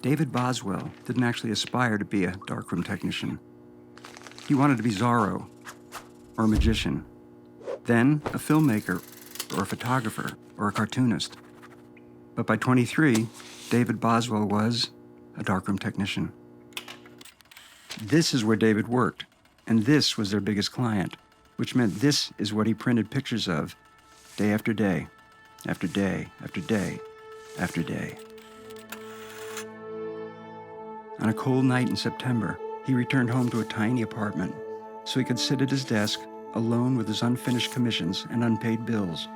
David Boswell didn't actually aspire to be a darkroom technician. He wanted to be Zorro, or a magician, then a filmmaker, or a photographer, or a cartoonist. But by 23, David Boswell was a darkroom technician. This is where David worked, and this was their biggest client, which meant this is what he printed pictures of day after day, after day, after day, after day. On a cold night in September, he returned home to a tiny apartment so he could sit at his desk alone with his unfinished commissions and unpaid bills.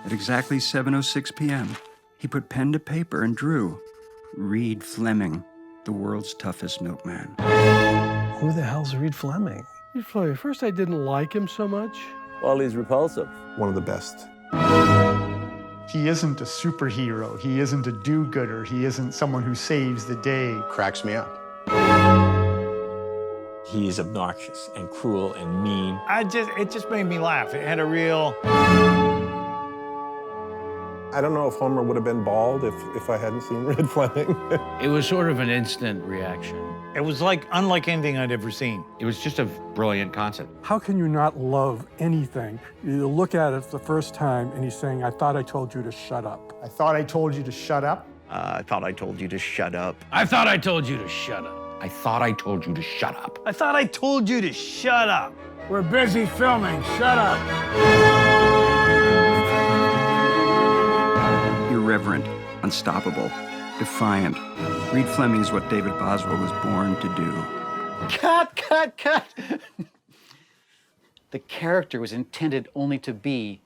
At exactly 7:06 p.m., he put pen to paper and drew Reid Fleming, the world's toughest milkman. Who the hell's Reid Fleming? Reid Fleming, first I didn't like him so much. Well, he's repulsive. One of the best. He isn't a superhero. He isn't a do-gooder. He isn't someone who saves the day. Cracks me up. He's obnoxious and cruel and mean. It just made me laugh. It had a real... I don't know if Homer would have been bald if I hadn't seen Reid Fleming. It was sort of an instant reaction. It was unlike anything I'd ever seen. It was just a brilliant concept. How can you not love anything? You look at it the first time and he's saying, I thought I told you to shut up. I thought I told you to shut up. I thought I told you to shut up. I thought I told you to shut up. I thought I told you to shut up. I thought I told you to shut up. We're busy filming, shut up. Irreverent, unstoppable, defiant. Reid Fleming is what David Boswell was born to do. Cut! The character was intended only to be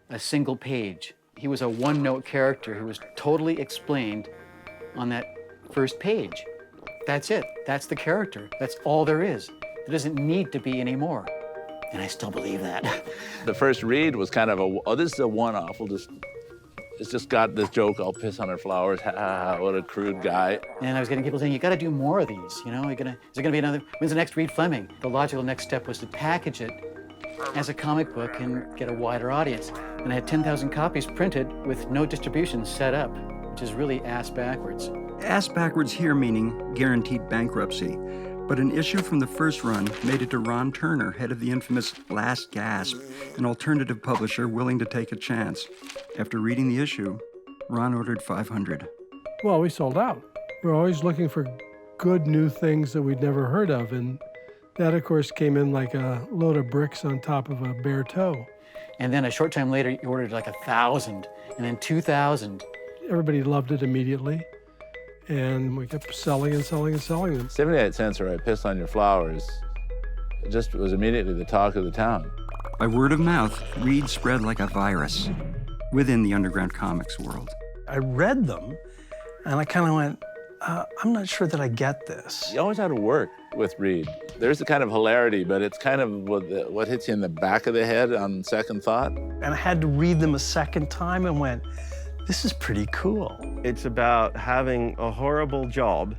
a single page. He was a one-note character who was totally explained on that first page. That's it. That's the character. That's all there is. There doesn't need to be any more. And I still believe that. The first Reid was kind of this is a one-off. It's just got this joke, I'll piss on her flowers, ha ha ha, what a crude guy. And I was getting people saying, you gotta do more of these, you know? Is there gonna be another, when's the next Reid Fleming? The logical next step was to package it as a comic book and get a wider audience. And I had 10,000 copies printed with no distribution set up, which is really ass backwards. Ass backwards here meaning guaranteed bankruptcy. But an issue from the first run made it to Ron Turner, head of the infamous Last Gasp, an alternative publisher willing to take a chance. After reading the issue, Ron ordered 500. Well, we sold out. We're always looking for good new things that we'd never heard of, and that, of course, came in like a load of bricks on top of a bare toe. And then a short time later, he ordered like 1,000, and then 2,000. Everybody loved it immediately. And we kept selling and selling and selling them. 78 cents or I piss on your flowers. It just was immediately the talk of the town. By word of mouth, Reid spread like a virus within the underground comics world. I read them, and I kind of went, I'm not sure that I get this. You always had to work with Reid. There's a kind of hilarity, but it's kind of what hits you in the back of the head on second thought. And I had to read them a second time and went, this is pretty cool. It's about having a horrible job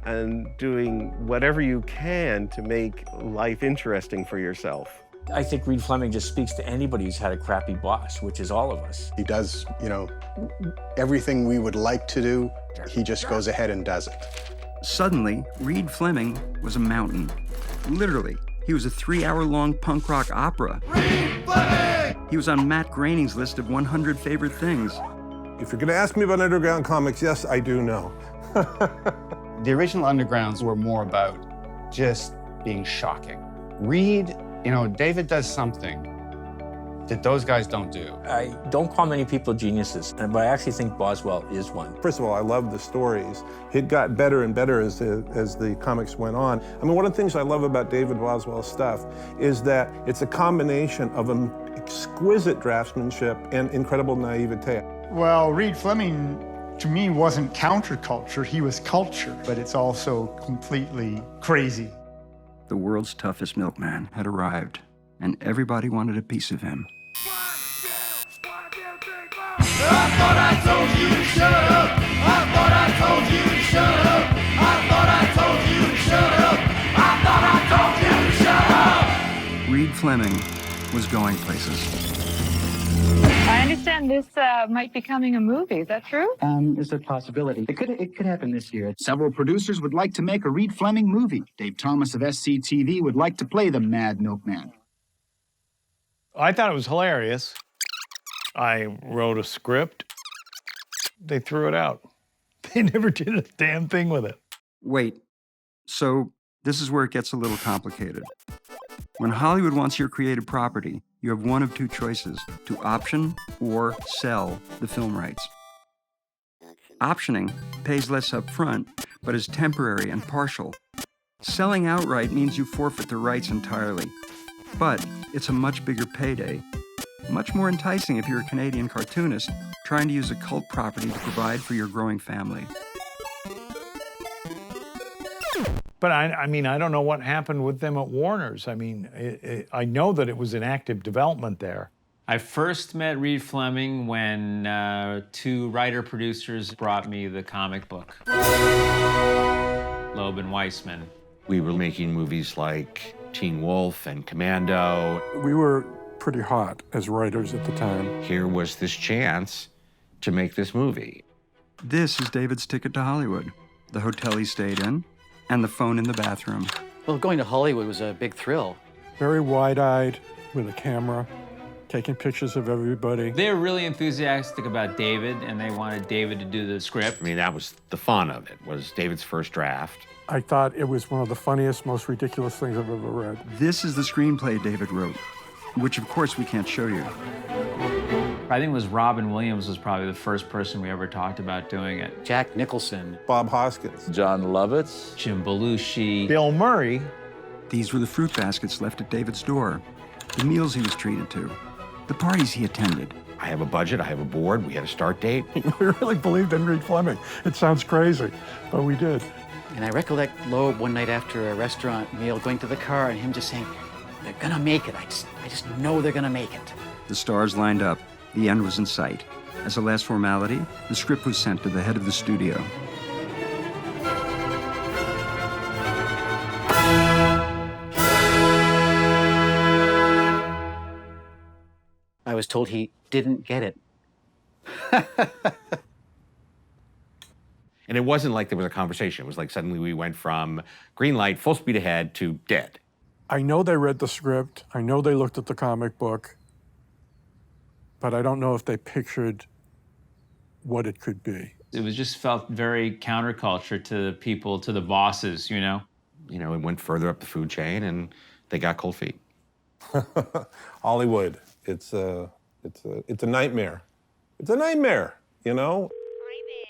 and doing whatever you can to make life interesting for yourself. I think Reid Fleming just speaks to anybody who's had a crappy boss, which is all of us. He does, everything we would like to do, he just goes ahead and does it. Suddenly, Reid Fleming was a mountain. Literally, he was a 3-hour-long punk rock opera. Reid Fleming! He was on Matt Groening's list of 100 favorite things. If you're gonna ask me about underground comics, yes, I do know. The original Undergrounds were more about just being shocking. Reid, David does something that those guys don't do. I don't call many people geniuses, but I actually think Boswell is one. First of all, I love the stories. It got better and better as the comics went on. I mean, one of the things I love about David Boswell's stuff is that it's a combination of an exquisite draftsmanship and incredible naivete. Well, Reid Fleming, to me, wasn't counterculture. He was culture, but it's also completely crazy. The world's toughest milkman had arrived, and everybody wanted a piece of him. I thought I told you to shut up. I thought I told you to shut up. I thought I told you to shut up. I thought I told you to shut up. Reid Fleming was going places. I I understand this might be coming a movie. Is that true? It's a possibility. It could happen this year. Several producers would like to make a Reid Fleming movie. Dave Thomas of SCTV would like to play the Mad Milkman. I thought it was hilarious. I wrote a script. They threw it out. They never did a damn thing with it. Wait, so this is where it gets a little complicated. When Hollywood wants your creative property, you have one of two choices: to option or sell the film rights. Optioning pays less up front, but is temporary and partial. Selling outright means you forfeit the rights entirely. But it's a much bigger payday. Much more enticing if you're a Canadian cartoonist trying to use a cult property to provide for your growing family. But I mean, I don't know what happened with them at Warner's. I mean, I know that it was in active development there. I first met Reid Fleming when two writer-producers brought me the comic book, Loeb and Weissman. We were making movies like Teen Wolf and Commando. We were pretty hot as writers at the time. Here was this chance to make this movie. This is David's ticket to Hollywood, the hotel he stayed in, and the phone in the bathroom. Well, going to Hollywood was a big thrill. Very wide-eyed with a camera, taking pictures of everybody. They were really enthusiastic about David, and they wanted David to do the script. I mean, that was the fun of it, was David's first draft. I thought it was one of the funniest, most ridiculous things I've ever read. This is the screenplay David wrote, which of course we can't show you. I think it was Robin Williams was probably the first person we ever talked about doing it. Jack Nicholson. Bob Hoskins. John Lovitz. Jim Belushi. Bill Murray. These were the fruit baskets left at David's door, the meals he was treated to, the parties he attended. I have a budget, I have a board, we had a start date. We really believed in Reid Fleming. It sounds crazy, but we did. And I recollect Loeb one night after a restaurant meal going to the car and him just saying, "They're gonna make it. I just know they're gonna make it." The stars lined up. The end was in sight. As a last formality, the script was sent to the head of the studio. I was told he didn't get it. And it wasn't like there was a conversation. It was like suddenly we went from green light, full speed ahead, to dead. I know they read the script. I know they looked at the comic book. But I don't know if they pictured what it could be. It was just felt very counterculture to people, to the bosses, you know? You know, it went further up the food chain and they got cold feet. Hollywood, it's a nightmare. It's a nightmare, you know?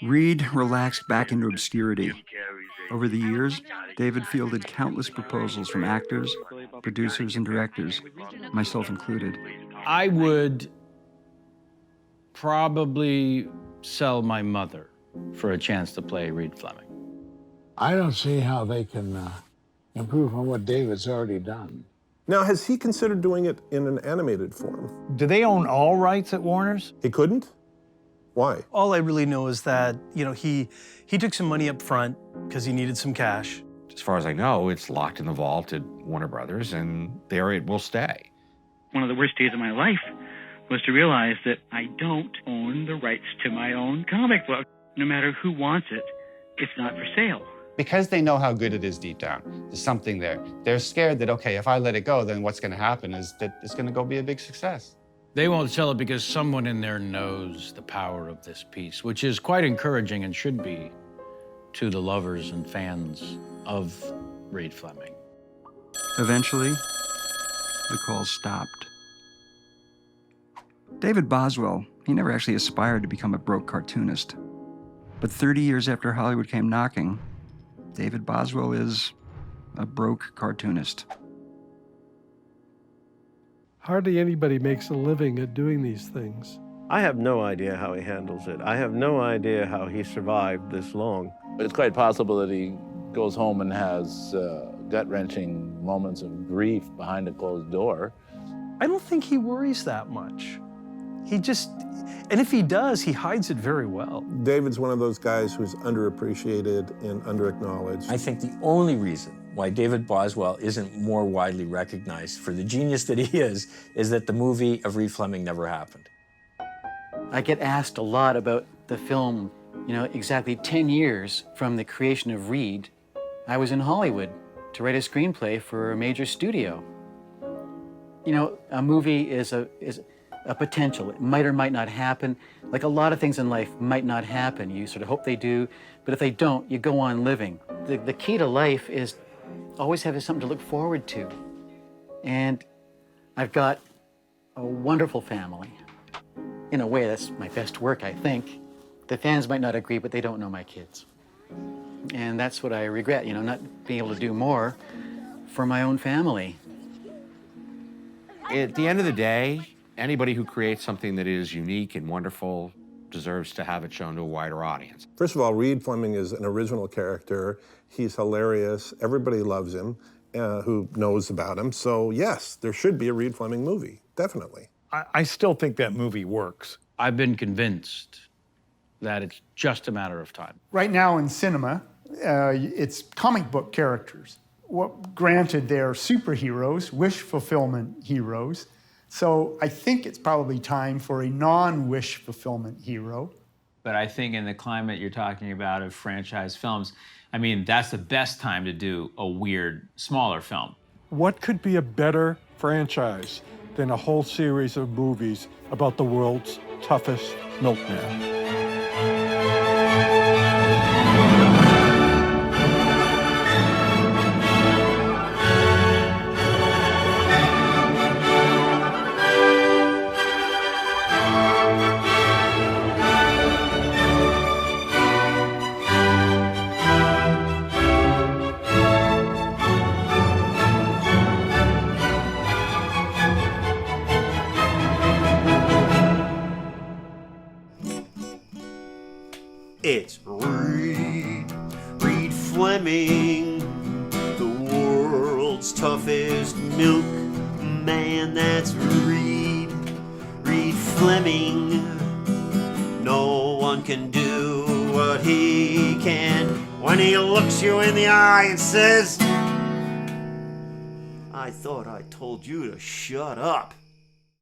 Reid relaxed back into obscurity. Over the years, David fielded countless proposals from actors, producers, and directors, myself included. I would probably sell my mother for a chance to play Reid Fleming. I don't see how they can improve on what David's already done. Now, has he considered doing it in an animated form? Do they own all rights at Warner's? He couldn't? Why? All I really know is that, you know, he took some money up front because he needed some cash. As far as I know, it's locked in the vault at Warner Brothers, and there it will stay. One of the worst days of my life was to realize that I don't own the rights to my own comic book. No matter who wants it, it's not for sale. Because they know how good it is deep down, there's something there. They're scared that, okay, if I let it go, then what's going to happen is that it's going to go be a big success. They won't sell it because someone in there knows the power of this piece, which is quite encouraging and should be to the lovers and fans of Reid Fleming. Eventually, the calls stopped. David Boswell, he never actually aspired to become a broke cartoonist. But 30 years after Hollywood came knocking, David Boswell is a broke cartoonist. Hardly anybody makes a living at doing these things. I have no idea how he handles it. I have no idea how he survived this long. It's quite possible that he goes home and has gut-wrenching moments of grief behind a closed door. I don't think he worries that much. And if he does, he hides it very well. David's one of those guys who's underappreciated and underacknowledged. I think the only reason why David Boswell isn't more widely recognized for the genius that he is that the movie of Reid Fleming never happened. I get asked a lot about the film, exactly 10 years from the creation of Reid. I was in Hollywood to write a screenplay for a major studio. A movie is a potential. It might or might not happen. Like a lot of things in life might not happen. You sort of hope they do, but if they don't, you go on living. The key to life is always having something to look forward to. And I've got a wonderful family. In a way, that's my best work, I think. The fans might not agree, but they don't know my kids. And that's what I regret, not being able to do more for my own family. At the end of the day, anybody who creates something that is unique and wonderful deserves to have it shown to a wider audience. First of all, Reid Fleming is an original character. He's hilarious. Everybody loves him who knows about him. So yes, there should be a Reid Fleming movie, definitely. I still think that movie works. I've been convinced that it's just a matter of time. Right now in cinema, it's comic book characters. Granted, they're superheroes, wish fulfillment heroes. So I think it's probably time for a non-wish fulfillment hero. But I think in the climate you're talking about of franchise films, that's the best time to do a weird, smaller film. What could be a better franchise than a whole series of movies about the world's toughest milkman? It's Reid Fleming, the world's toughest milkman. That's Reid Fleming. No one can do what he can when he looks you in the eye and says, I thought I told you to shut up.